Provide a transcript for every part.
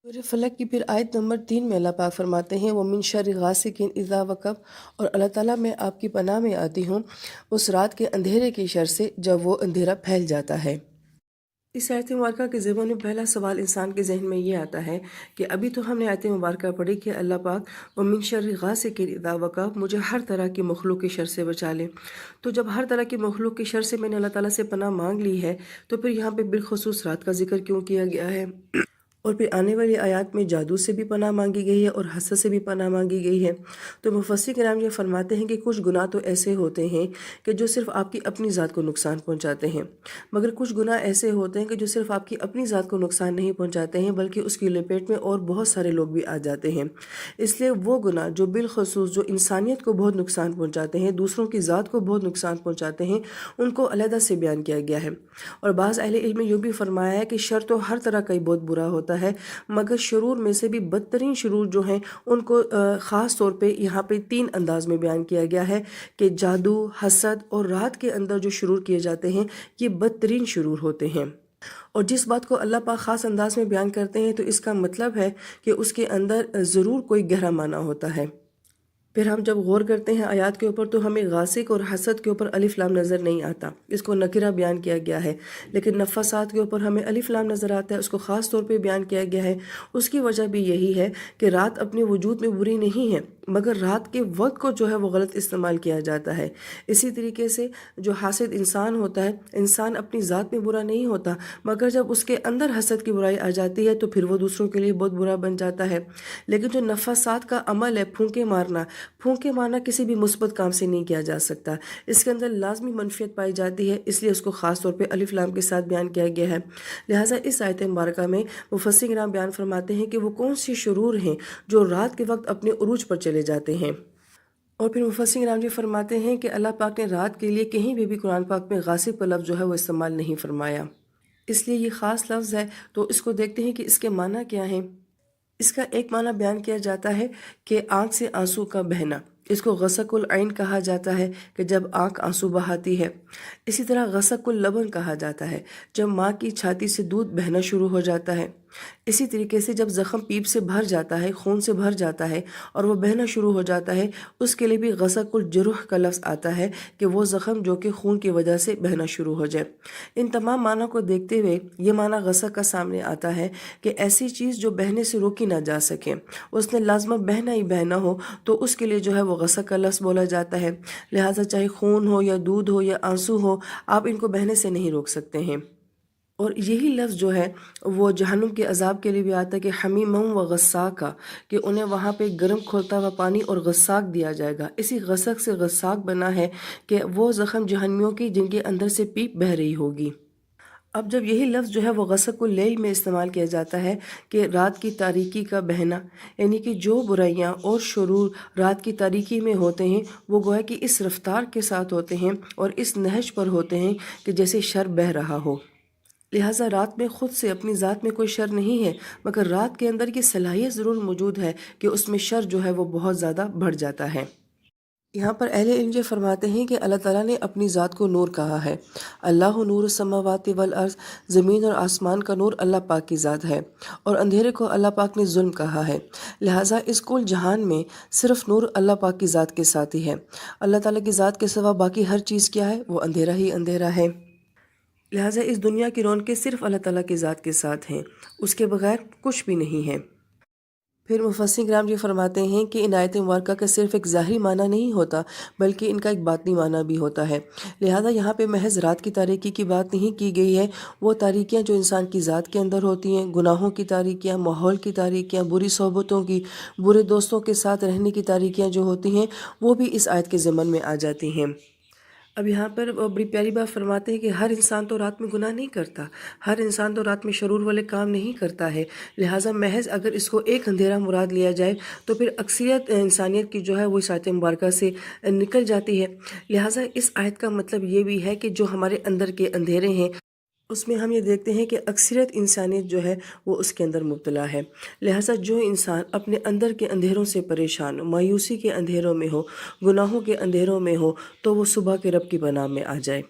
सूरह फलक की फिर आयत नंबर 3 में अल्लाह पाक फरमाते हैं, वमिन शर्रि गासिकिन इज़ा वक़ब, और अल्लाह ताला मैं आपकी पनाह में आती हूँ उस रात के अंधेरे की शर से जब वो अंधेरा फैल जाता है। इस आयत मुबारका के ज़िम्न में पहला सवाल इंसान के जहन में ये आता है कि अभी तो हमने आयत मुबारका पढ़ी कि अल्लाह पाक वमिन शर्रि गासिकिन इज़ा वक़ब, मुझे हर तरह की मखलूक की शर से बचा ले। तो जब हर तरह की मखलूक की शर से मैंने अल्लाह ताला से पनाह मांग ली है, तो फिर यहाँ पे बिलखुसूस रात का जिक्र क्यों किया गया है? और फिर आने वाली आयत में जादू से भी पनाह मांगी गई है और हसद से भी पनाह मांगी गई है। तो मुफस्सिर किराम ये फरमाते हैं कि कुछ गुनाह तो ऐसे होते हैं कि जो सिर्फ़ आपकी अपनी ज़ात को नुकसान पहुंचाते हैं, मगर कुछ गुनाह ऐसे होते हैं कि जो सिर्फ़ आपकी अपनी ज़ात को नुकसान नहीं पहुंचाते हैं बल्कि उसकी लपेट में और बहुत सारे लोग भी आ जाते हैं। इसलिए वो गुनाह जो बिलखसूस जो इंसानियत को बहुत नुकसान पहुँचाते हैं, दूसरों की ज़ात को बहुत नुकसान पहुँचाते हैं, उनको अलहदा से बयान किया गया है। और बाज़ अहले इल्म ने यूँ भी फरमाया है कि शर तो हर तरह का ही बहुत बुरा होता है, मगर शुरूर में से भी बदतरीन शुरूर जो हैं उनको ख़ास तौर पे यहाँ पे 3 अंदाज में बयान किया गया है कि जादू, हसद और रात के अंदर जो शुरूर किए जाते हैं ये बदतरीन शुरूर होते हैं। और जिस बात को अल्लाह पाक ख़ास अंदाज में बयान करते हैं तो इसका मतलब है कि उसके अंदर ज़रूर कोई गहरा माना होता है। फिर हम जब गौर करते हैं आयत के ऊपर तो हमें गासिक और हसद के ऊपर अलिफ लाम नज़र नहीं आता, इसको नकिरा बयान किया गया है। लेकिन नफ़ासात के ऊपर हमें अलिफ लाम नज़र आता है, उसको ख़ास तौर पे बयान किया गया है। उसकी वजह भी यही है कि रात अपने वजूद में बुरी नहीं है, मगर रात के वक्त को जो है वो गलत इस्तेमाल किया जाता है। इसी तरीके से जो हासिद इंसान होता है, इंसान अपनी ज़ात में बुरा नहीं होता, मगर जब उसके अंदर हसद की बुराई आ जाती है तो फिर वो दूसरों के लिए बहुत बुरा बन जाता है। लेकिन जो नफ़ासात का अमल है, फूंके मारना किसी भी मुस्बत काम से नहीं किया जा सकता, इसके अंदर लाजमी मनफियत पाई जाती है, इसलिए उसको ख़ास तौर पे अलिफ लाम के साथ बयान किया गया है। लिहाजा इस आयत मुबारका में मुफस्सिर किराम बयान फरमाते हैं कि वो कौन सी शुरूर हैं जो रात के वक्त अपने उरूज पर चले जाते हैं। और फिर मुफस्सिर किराम जी फरमाते हैं कि अल्लाह पाक ने रात के लिए कहीं भी कुरान पाक में गासिब का लफ्ज़ जो है वो इस्तेमाल नहीं फरमाया, इसलिए ये ख़ास लफ्ज़ है। तो इसको देखते हैं कि इसके माना क्या हैं। इसका एक माना बयान किया जाता है कि आँख से आंसू का बहना, इसको गसकुल ऐन कहा जाता है कि जब आँख आंसू बहाती है। इसी तरह गसकुल लबन कहा जाता है जब माँ की छाती से दूध बहना शुरू हो जाता है। इसी तरीके से जब ज़ख़म पीप से भर जाता है, खून से भर जाता है और वह बहना शुरू हो जाता है, उसके लिए भी गसकुल जुरूह का लफ्ज़ आता है कि वो ज़ख़म जो कि खून की वजह से बहना शुरू हो जाए। इन तमाम माना को देखते हुए ये माना गसक का सामने आता है कि ऐसी चीज़ जो बहने से रोकी ना जा सके, उसने लाजमा बहना ही बहना हो, तो उसके लिए जो है वो गसक का लफ्ज़ बोला जाता है। लिहाजा चाहे खून हो या दूध हो या आंसू हो, आप इनको बहने से नहीं रोक सकते हैं। और यही लफ्ज़ जो है वो जहन्नुम के अज़ाब के लिए भी आता है कि हमीमम व गस्साका, कि उन्हें वहाँ पे गर्म खौलता हुआ पानी और गस्साक दिया जाएगा। इसी गसक से गस्साक बना है कि वो ज़ख़म जहन्नमियों की जिनके अंदर से पीप बह रही होगी। अब जब यही लफ्ज़ जो है वो गसकुल लैल में इस्तेमाल किया जाता है कि रात की तारीकी का बहना, यानी कि जो बुराइयां और शुरूर रात की तारीकी में होते हैं वो गोया कि इस रफ्तार के साथ होते हैं और इस नहज पर होते हैं कि जैसे शर बह रहा हो। लिहाजा रात में ख़ुद से अपनी ज़ात में कोई शर नहीं है, मगर रात के अंदर की सलाहियत ज़रूर मौजूद है कि उसमें शर जो है वो बहुत ज़्यादा बढ़ जाता है। यहाँ पर अहले इल्म ये फरमाते हैं कि अल्लाह ताला ने अपनी ज़ात को नूर कहा है। अल्लाहु नूरु सम्मावाति वल अर्ज़, ज़मीन और आसमान का नूर अल्लाह पाक की ज़ात है, और अंधेरे को अल्लाह पाक ने जुल्म कहा है। लिहाजा इस कुल जहान में सिर्फ़ नूर अल्लाह पाक की ज़ात के साथ ही है। अल्लाह ताला की ज़ात के सिवा बाकी हर चीज़ क्या है, वो अंधेरा ही अंधेरा है। लिहाजा इस दुनिया की रौनकें सिर्फ़ अल्लाह ताला की ज़ात के साथ हैं, उसके बगैर कुछ भी नहीं है। फिर मुफस्सिर किराम जी फरमाते हैं कि इन आयत मुबारका का सिर्फ एक ज़ाहिरी माना नहीं होता, बल्कि इनका एक बातनी माना भी होता है। लिहाजा यहाँ पे महज रात की तारीकी की बात नहीं की गई है, वो तारीकियाँ जो इंसान की ज़ात के अंदर होती हैं, गुनाहों की तारीकियाँ, माहौल की तारीकियाँ, बुरी सोहबतों की, बुरे दोस्तों के साथ रहने की तारीकियाँ जो होती हैं, वो भी इस आयत के ज़िम्न में आ जाती हैं। अब यहाँ पर बड़ी प्यारी बात फरमाते हैं कि हर इंसान तो रात में गुनाह नहीं करता, हर इंसान तो रात में शरूर वाले काम नहीं करता है। लिहाजा महज अगर इसको एक अंधेरा मुराद लिया जाए तो फिर अक्सरियत इंसानियत की जो है वो इस आयत मुबारका से निकल जाती है। लिहाजा इस आयत का मतलब ये भी है कि जो हमारे अंदर के अंधेरे हैं उसमें हम ये देखते हैं कि अक्सरियत इंसानियत जो है वो उसके अंदर मुब्तला है। लिहाजा जो इंसान अपने अंदर के अंधेरों से परेशान, मायूसी के अंधेरों में हो, गुनाहों के अंधेरों में हो, तो वो सुबह के रब की पनाह में आ जाए।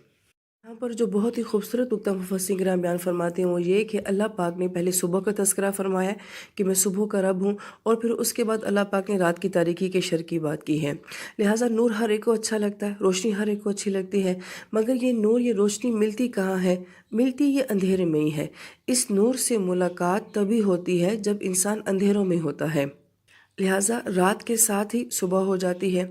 यहाँ पर जो बहुत ही खूबसूरत नुक्ता मुफस्सिर किराम बयान फरमाते हैं वो ये कि अल्लाह पाक ने पहले सुबह का तज़किरा फरमाया कि मैं सुबह का रब हूँ, और फिर उसके बाद अल्लाह पाक ने रात की तारीकी के शर की बात की है। लिहाजा नूर हर एक को अच्छा लगता है, रोशनी हर एक को अच्छी लगती है, मगर ये नूर, ये रोशनी मिलती कहाँ है? मिलती ये अंधेरे में ही है। इस नूर से मुलाकात तभी होती है जब इंसान अंधेरों में होता है, लिहाजा रात के साथ ही सुबह हो जाती है।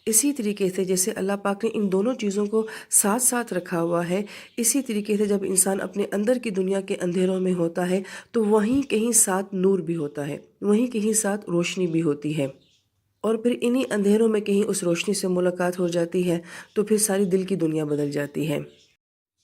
इसी तरीके से जैसे अल्लाह पाक ने इन दोनों चीज़ों को साथ साथ रखा हुआ है, इसी तरीके से जब इंसान अपने अंदर की दुनिया के अंधेरों में होता है तो वहीं कहीं साथ नूर भी होता है, वहीं कहीं साथ रोशनी भी होती है, और फिर इन्हीं अंधेरों में कहीं उस रोशनी से मुलाकात हो जाती है तो फिर सारी दिल की दुनिया बदल जाती है।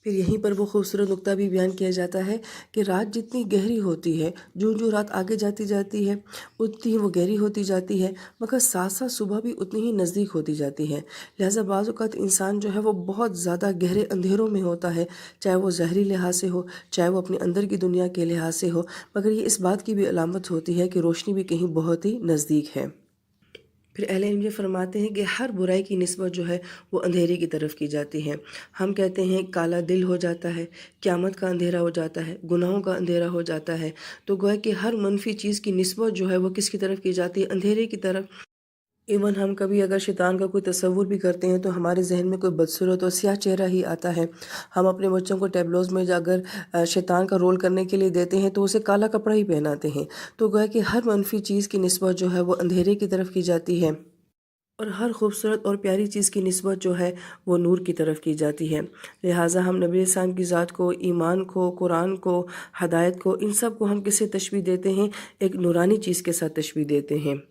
फिर यहीं पर वो खूबसूरत नुक्ता भी बयान किया जाता है कि रात जितनी गहरी होती है, जो जो रात आगे जाती जाती है उतनी ही वो गहरी होती जाती है, मगर साथ साथ सुबह भी उतनी ही नज़दीक होती जाती है। लिहाजा बाज़ औक़ात इंसान जो है वो बहुत ज़्यादा गहरे अंधेरों में होता है, चाहे वो ज़हरी लिहाज से हो, चाहे वो अपने अंदर की दुनिया के लिहाज से हो, मगर ये इस बात की भी अलामत होती है कि रोशनी भी कहीं बहुत ही नज़दीक है। फिर अहले इल्म ये फरमाते हैं कि हर बुराई की निस्बत जो है वो अंधेरे की तरफ की जाती है। हम कहते हैं काला दिल हो जाता है, क़यामत का अंधेरा हो जाता है, गुनाहों का अंधेरा हो जाता है, तो गोया कि हर मनफी चीज़ की निस्बत जो है वो किसकी तरफ की जाती है? अंधेरे की तरफ। इवन हम कभी अगर शैतान का कोई तसव्वुर भी करते हैं तो हमारे जहन में कोई बदसूरत और स्याह चेहरा ही आता है। हम अपने बच्चों को टैबलोज़ में अगर शैतान का रोल करने के लिए देते हैं तो उसे काला कपड़ा ही पहनाते हैं। तो गोया कि हर मनफी चीज़ की निस्बत जो है वो अंधेरे की तरफ की जाती है, और हर खूबसूरत और प्यारी चीज़ की निस्बत जो है वो नूर की तरफ की जाती है। लिहाजा हम नबी इस्लाम की ज़ात को, ईमान को, कुरान को, हदायत को, इन सब को हम किससे तशबीह देते हैं? एक नूरानी चीज़ के साथ तशबीह देते हैं।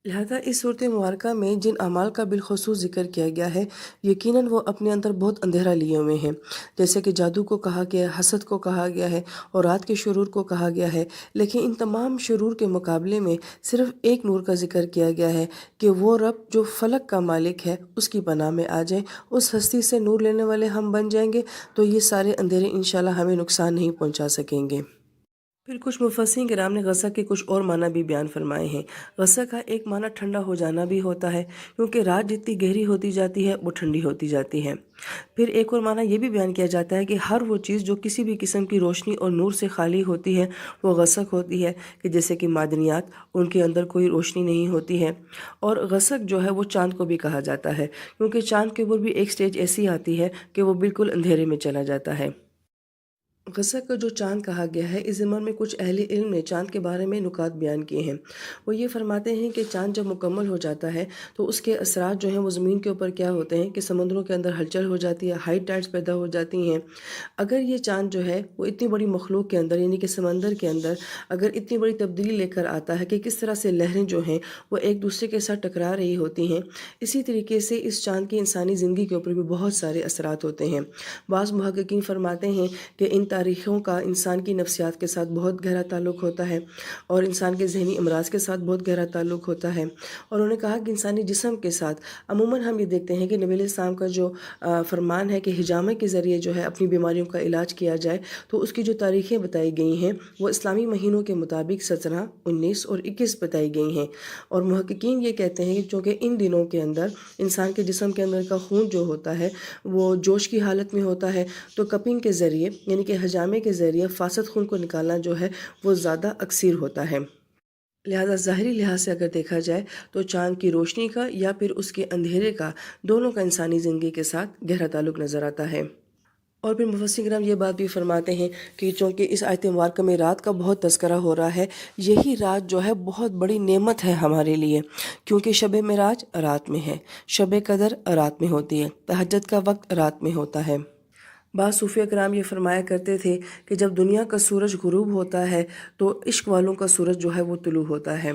लिहाजा इस सूरत मुबारका में जिन अमाल का बिलख़ुसूस ज़िक्र किया गया है, यकीनन वो अपने अंदर बहुत अंधेरा लिए हुए हैं। जैसे कि जादू को कहा गया है, हसद को कहा गया है और रात के शुरूर को कहा गया है, लेकिन इन तमाम शुरूर के मुकाबले में सिर्फ़ एक नूर का ज़िक्र किया गया है कि वो रब जो फ़लक का मालिक है उसकी पनाह में आ जाएँ, उस हस्ती से नूर लेने वाले हम बन जाएंगे तो ये सारे अंधेरे इंशाअल्लाह हमें नुकसान नहीं पहुँचा सकेंगे। फिर कुछ मुफस्सिरीन किराम ने गसा के कुछ और माना भी बयान फरमाए हैं। गसा का एक माना ठंडा हो जाना भी होता है, क्योंकि रात जितनी गहरी होती जाती है वो ठंडी होती जाती है। फिर एक और माना ये भी बयान किया जाता है कि हर वो चीज़ जो किसी भी किस्म की रोशनी और नूर से खाली होती है वो गसक होती है, कि जैसे कि मादनियात, उनके अंदर कोई रोशनी नहीं होती है। और गसक जो है वो चाँद को भी कहा जाता है, क्योंकि चाँद के ऊपर भी एक स्टेज ऐसी आती है कि वो बिल्कुल अंधेरे में चला जाता है। गसक को जो चाँद कहा गया है, इस ज़मन में कुछ अहले इल्म ने चाँद के बारे में नुकात बयान किए हैं। वो ये फरमाते हैं कि चाँद जब मुकम्मल हो जाता है तो उसके असरात जो हैं वो ज़मीन के ऊपर क्या होते हैं कि समुद्रों के अंदर हलचल हो जाती है, हाई टाइड्स पैदा हो जाती हैं। अगर ये चाँद जो है वो इतनी बड़ी मखलूक के अंदर, यानी कि समंदर के अंदर अगर इतनी बड़ी तब्दीली लेकर आता है कि किस तरह से लहरें जो हैं वो एक दूसरे के साथ टकरा रही होती हैं, इसी तरीके से इस चाँद की इंसानी ज़िंदगी के ऊपर भी बहुत सारे असरात होते हैं। बाज़ मुहक्किकीन फरमाते हैं कि इन तारीख़ों का इंसान की नफ्सियात के साथ बहुत गहरा ताल्लुक़ होता है और इंसान के ज़हनी अमराज के साथ बहुत गहरा ताल्लुक़ होता है। और उन्होंने कहा कि इंसानी जिस्म के साथ अमूमन हम ये देखते हैं कि नबी अलैहिस्सलाम का जो फरमान है कि हिजामे के ज़रिए जो है अपनी बीमारियों का इलाज किया जाए, तो उसकी जो तारीख़ें बताई गई हैं वो इस्लामी महीनों के मुताबिक 17, 19 और 21 बताई गई हैं। और मुहक्किकीन ये कहते हैं कि चूँकि इन दिनों के अंदर इंसान के जिस्म के अंदर का खून जो होता है वो जोश की हालत में होता है, तो कपिंग के ज़रिए यानी कि हजामे के ज़रिए फासद खून को निकालना जो है वो ज़्यादा अक्सर होता है। लिहाजा ज़ाहिरी लिहाज से अगर देखा जाए तो चाँद की रोशनी का या फिर उसके अंधेरे का, दोनों का इंसानी ज़िंदगी के साथ गहरा ताल्लुक़ नज़र आता है। और फिर मुफस्सिर किराम ये बात भी फरमाते हैं कि चूँकि इस आयत मुबारक में रात का बहुत तज़किरा हो रहा है, यही रात जो है बहुत बड़ी नेमत है हमारे लिए, क्योंकि शब मेराज रात में है, शब कदर रात में होती है, तहज्जुद का वक्त रात में होता है। बाज़ सूफ़िया किराम ये फरमाया करते थे कि जब दुनिया का सूरज गुरूब होता है तो इश्क वालों का सूरज जो है वो तुलू होता है।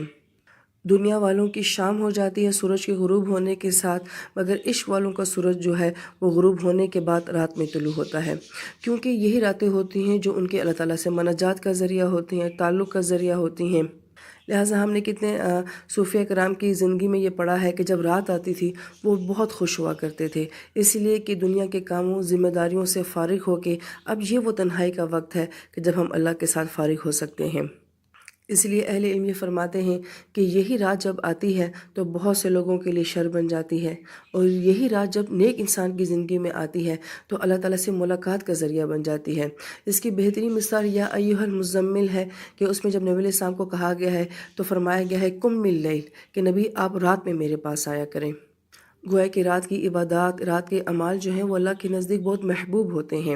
दुनिया वालों की शाम हो जाती है सूरज के गुरूब होने के साथ, मगर इश्क वालों का सूरज जो है वो गुरूब होने के बाद रात में तुलू होता है, क्योंकि यही रातें होती हैं जो उनके अल्लाह ताला से मनाजात का ज़रिया होती हैं, ताल्लुक़ का ज़रिया होती हैं। लिहाजा हमने कितने सूफिया कराम की ज़िंदगी में ये पढ़ा है कि जब रात आती थी वो बहुत खुश हुआ करते थे, इसलिए कि दुनिया के कामों ज़िम्मेदारियों से फ़ारिग होके अब ये वो तन्हाई का वक्त है कि जब हम अल्लाह के साथ फ़ारिग हो सकते हैं। اس لیے اہل علم یہ فرماتے ہیں کہ یہی رات جب آتی ہے تو بہت سے لوگوں کے لیے شر بن جاتی ہے، اور یہی رات جب نیک انسان کی زندگی میں آتی ہے تو اللہ تعالیٰ سے ملاقات کا ذریعہ بن جاتی ہے۔ اس کی بہترین مثال یا ایھا المزمل ہے کہ اس میں جب نبی علیہ السلام کو کہا گیا ہے تو فرمایا گیا ہے قم من اللیل، کہ نبی آپ رات میں میرے پاس آیا کریں۔ گویا کہ رات کی عبادات، رات کے اعمال جو ہیں وہ اللہ کے نزدیک بہت محبوب ہوتے ہیں۔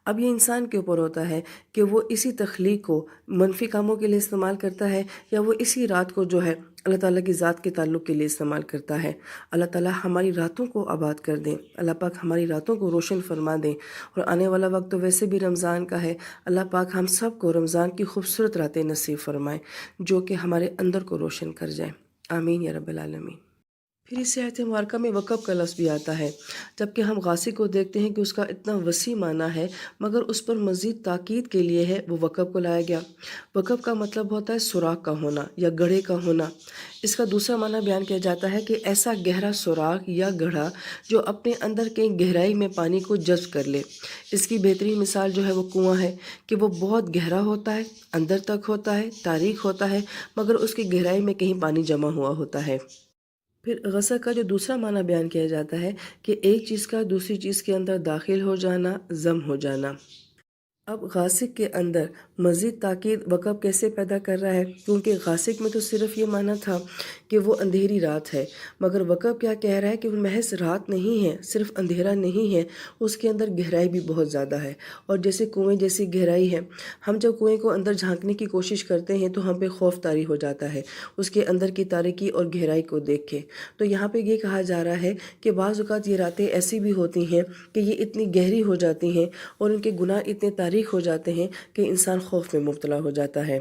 اب یہ انسان کے اوپر ہوتا ہے کہ وہ اسی تخلیق کو منفی کاموں کے لیے استعمال کرتا ہے، یا وہ اسی رات کو جو ہے اللہ تعالیٰ کی ذات کے تعلق کے لیے استعمال کرتا ہے۔ اللہ تعالیٰ ہماری راتوں کو آباد کر دیں، اللہ پاک ہماری راتوں کو روشن فرما دیں، اور آنے والا وقت تو ویسے بھی رمضان کا ہے، اللہ پاک ہم سب کو رمضان کی خوبصورت راتیں نصیب فرمائیں جو کہ ہمارے اندر کو روشن کر جائیں۔ آمین یا رب العالمین۔ پھر اس آیت مبارکہ میں وقف کا لفظ بھی آتا ہے، جبکہ ہم غاسق کو دیکھتے ہیں کہ اس کا اتنا وسیع معنی ہے، مگر اس پر مزید تاکید کے لیے ہے وہ وقف کو لایا گیا۔ وقف کا مطلب ہوتا ہے سوراخ کا ہونا یا گڑھے کا ہونا۔ اس کا دوسرا معنی بیان کیا جاتا ہے کہ ایسا گہرا سوراخ یا گڑھا جو اپنے اندر کے گہرائی میں پانی کو جذب کر لے۔ اس کی بہترین مثال جو ہے وہ کنواں ہے کہ وہ بہت گہرا ہوتا ہے، اندر تک ہوتا ہے، تاریک ہوتا ہے، مگر اس کی گہرائی میں کہیں پانی جمع ہوا ہوتا ہے۔ پھر غسق کا جو دوسرا معنی بیان کیا جاتا ہے کہ ایک چیز کا دوسری چیز کے اندر داخل ہو جانا، ضم ہو جانا۔ اب غاسق کے اندر مزید تاکید وقف کیسے پیدا کر رہا ہے، کیونکہ غاسق میں تو صرف یہ معنی تھا کہ وہ اندھیری رات ہے، مگر وقف کیا کہہ رہا ہے کہ وہ محض رات نہیں ہے، صرف اندھیرا نہیں ہے، اس کے اندر گہرائی بھی بہت زیادہ ہے۔ اور جیسے کنویں جیسی گہرائی ہے، ہم جب کنویں کو اندر جھانکنے کی کوشش کرتے ہیں تو ہم پہ خوف طاری ہو جاتا ہے اس کے اندر کی تاریکی اور گہرائی کو دیکھ کے۔ تو یہاں پہ یہ کہا جا رہا ہے کہ بعض اوقات یہ راتیں ایسی بھی ہوتی ہیں کہ یہ اتنی گہری ہو جاتی ہیں اور ان کے گناہ اتنے تاریک ہو جاتے ہیں کہ انسان خوف میں مبتلا ہو جاتا ہے۔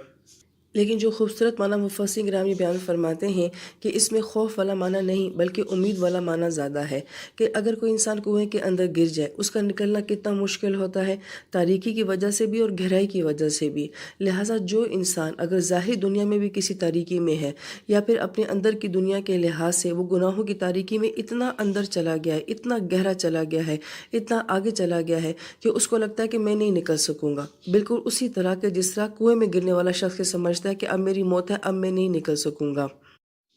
لیکن جو خوبصورت معنی مفسرین کرام یہ بیان فرماتے ہیں کہ اس میں خوف والا معنی نہیں بلکہ امید والا معنی زیادہ ہے، کہ اگر کوئی انسان کنویں کے اندر گر جائے اس کا نکلنا کتنا مشکل ہوتا ہے، تاریکی کی وجہ سے بھی اور گہرائی کی وجہ سے بھی۔ لہٰذا جو انسان اگر ظاہر دنیا میں بھی کسی تاریکی میں ہے یا پھر اپنے اندر کی دنیا کے لحاظ سے وہ گناہوں کی تاریکی میں اتنا اندر چلا گیا ہے، اتنا گہرا چلا گیا ہے، اتنا آگے چلا گیا ہے کہ اس کو لگتا ہے کہ میں نہیں نکل سکوں گا، بالکل اسی طرح کہ جس طرح کنویں میں گرنے والا شخص سمجھتا ہے کہ اب میری موت ہے، اب میں نہیں نکل سکوں گا۔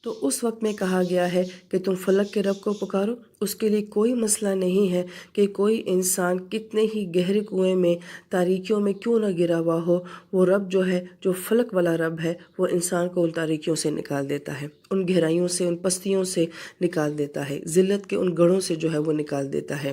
تو اس وقت میں کہا گیا ہے کہ تم فلک کے رب کو پکارو۔ اس کے لیے کوئی مسئلہ نہیں ہے کہ کوئی انسان کتنے ہی گہرے کنویں میں تاریکیوں میں کیوں نہ گرا ہوا ہو، وہ رب جو ہے، جو فلک والا رب ہے، وہ انسان کو ان تاریکیوں سے نکال دیتا ہے، ان گہرائیوں سے، ان پستیوں سے نکال دیتا ہے، ذلت کے ان گڑھوں سے جو ہے وہ نکال دیتا ہے۔